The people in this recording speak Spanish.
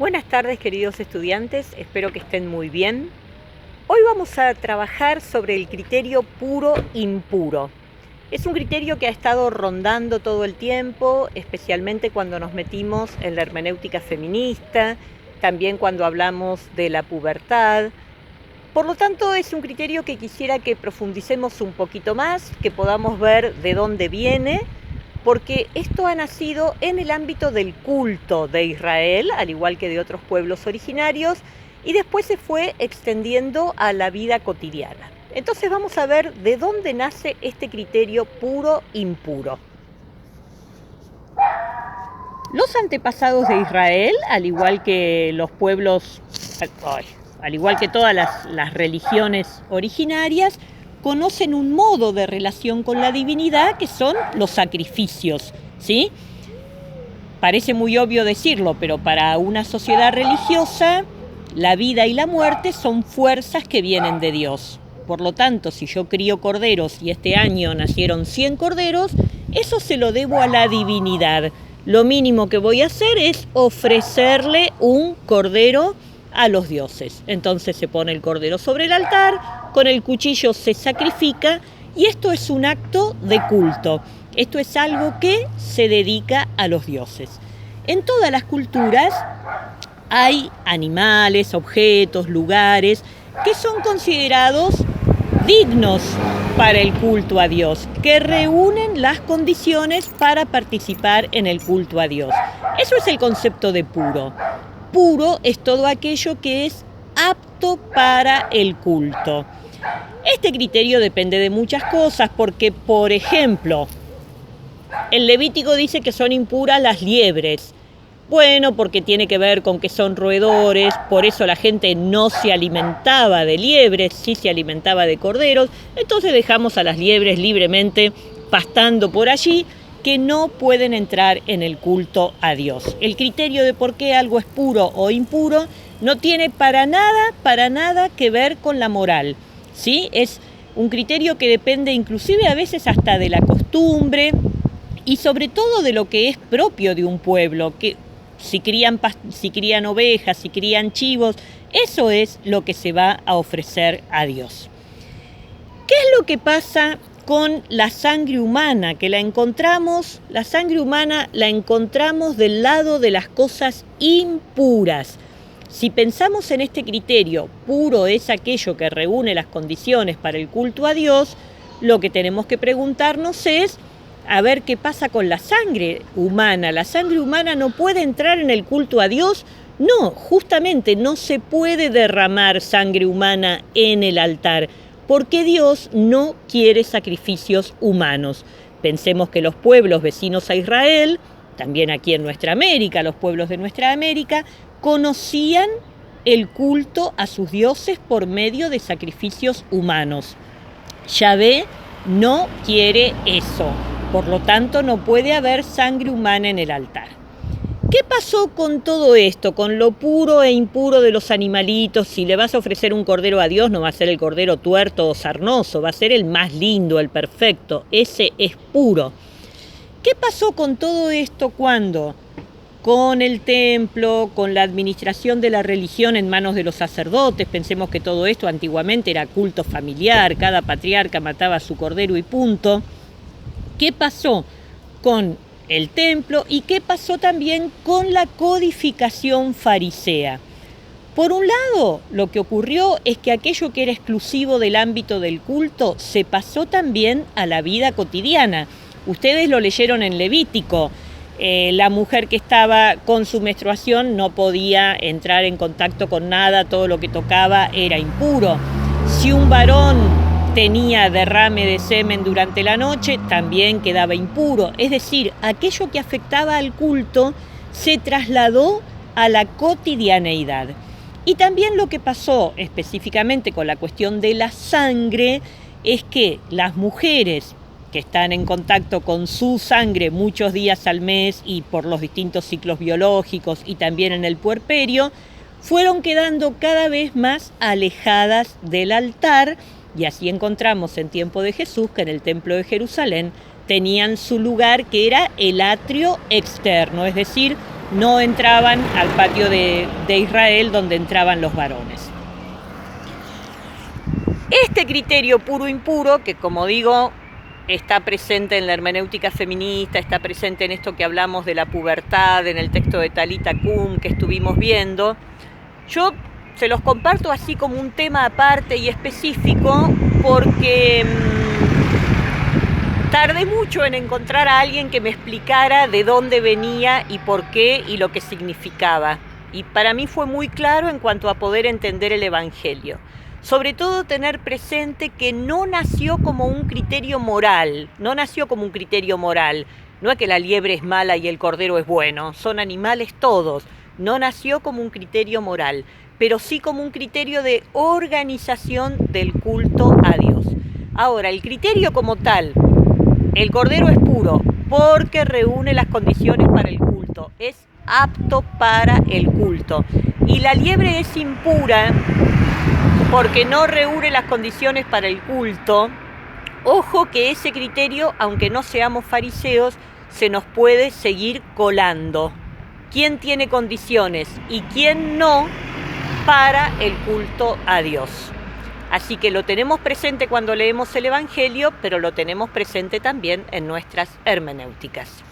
Buenas tardes, queridos estudiantes, espero que estén muy bien. Hoy vamos a trabajar sobre el criterio puro-impuro. Es un criterio que ha estado rondando todo el tiempo, especialmente cuando nos metimos en la hermenéutica feminista, también cuando hablamos de la pubertad. Por lo tanto, es un criterio que quisiera que profundicemos un poquito más, que podamos ver de dónde viene, porque esto ha nacido en el ámbito del culto de Israel, al igual que de otros pueblos originarios, y después se fue extendiendo a la vida cotidiana. Entonces vamos a ver de dónde nace este criterio puro-impuro. Los antepasados de Israel, al igual que los pueblos, al igual que todas las religiones originarias, conocen un modo de relación con la divinidad que son los sacrificios, ¿sí? Parece muy obvio decirlo, pero para una sociedad religiosa, la vida y la muerte son fuerzas que vienen de Dios. Por lo tanto, si yo crío corderos y este año nacieron 100 corderos, eso se lo debo a la divinidad. Lo mínimo que voy a hacer es ofrecerle un cordero a los dioses. Entonces se pone el cordero sobre el altar, con el cuchillo se sacrifica y esto es un acto de culto. Esto es algo que se dedica a los dioses. En todas las culturas hay animales, objetos, lugares que son considerados dignos para el culto a Dios, que reúnen las condiciones para participar en el culto a Dios. Eso es el concepto de puro. Puro es todo aquello que es apto para el culto. Este criterio depende de muchas cosas porque, por ejemplo, el Levítico dice que son impuras las liebres. Bueno, porque tiene que ver con que son roedores, por eso la gente no se alimentaba de liebres, sí se alimentaba de corderos. Entonces dejamos a las liebres libremente pastando por allí, que no pueden entrar en el culto a Dios. El criterio de por qué algo es puro o impuro no tiene para nada que ver con la moral, ¿sí? Es un criterio que depende inclusive a veces hasta de la costumbre y sobre todo de lo que es propio de un pueblo, que si crían ovejas, si crían chivos, eso es lo que se va a ofrecer a Dios. ¿Qué es lo que pasa con la sangre humana? Que la sangre humana la encontramos del lado de las cosas impuras. Si pensamos en este criterio, puro es aquello que reúne las condiciones para el culto a Dios, lo que tenemos que preguntarnos es, a ver qué pasa con la sangre humana. ¿La sangre humana no puede entrar en el culto a Dios? No, justamente no se puede derramar sangre humana en el altar, porque Dios no quiere sacrificios humanos. Pensemos que los pueblos vecinos a Israel, también aquí en nuestra América, los pueblos de nuestra América, conocían el culto a sus dioses por medio de sacrificios humanos. Yahvé no quiere eso, por lo tanto no puede haber sangre humana en el altar. ¿Qué pasó con todo esto, con lo puro e impuro de los animalitos? Si le vas a ofrecer un cordero a Dios, no va a ser el cordero tuerto o sarnoso, va a ser el más lindo, el perfecto, ese es puro. ¿Qué pasó con todo esto cuando, con el templo, con la administración de la religión en manos de los sacerdotes? Pensemos que todo esto antiguamente era culto familiar, cada patriarca mataba a su cordero y punto. ¿Qué pasó con el templo y qué pasó también con la codificación farisea? Por un lado, lo que ocurrió es que aquello que era exclusivo del ámbito del culto se pasó también a la vida cotidiana. Ustedes lo leyeron en Levítico. La mujer que estaba con su menstruación no podía entrar en contacto con nada, todo lo que tocaba era impuro. Si un varón tenía derrame de semen durante la noche, también quedaba impuro. Es decir, aquello que afectaba al culto se trasladó a la cotidianeidad. Y también lo que pasó específicamente con la cuestión de la sangre es que las mujeres que están en contacto con su sangre muchos días al mes y por los distintos ciclos biológicos y también en el puerperio, fueron quedando cada vez más alejadas del altar. Y así encontramos en tiempo de Jesús que en el templo de Jerusalén tenían su lugar que era el atrio externo, es decir, no entraban al patio de Israel donde entraban los varones. Este criterio puro-impuro, que como digo, está presente en la hermenéutica feminista, está presente en esto que hablamos de la pubertad, en el texto de Talita Kum que estuvimos viendo, yo se los comparto así como un tema aparte y específico porque tardé mucho en encontrar a alguien que me explicara de dónde venía y por qué y lo que significaba. Y para mí fue muy claro en cuanto a poder entender el Evangelio. Sobre todo tener presente que no nació como un criterio moral, no es que la liebre es mala y el cordero es bueno, son animales todos, no nació como un criterio moral, pero sí como un criterio de organización del culto a Dios. Ahora, el criterio como tal, el cordero es puro porque reúne las condiciones para el culto, es apto para el culto, y la liebre es impura porque no reúne las condiciones para el culto. Ojo que ese criterio, aunque no seamos fariseos, se nos puede seguir colando. ¿Quién tiene condiciones y quién no para el culto a Dios? Así que lo tenemos presente cuando leemos el Evangelio, pero lo tenemos presente también en nuestras hermenéuticas.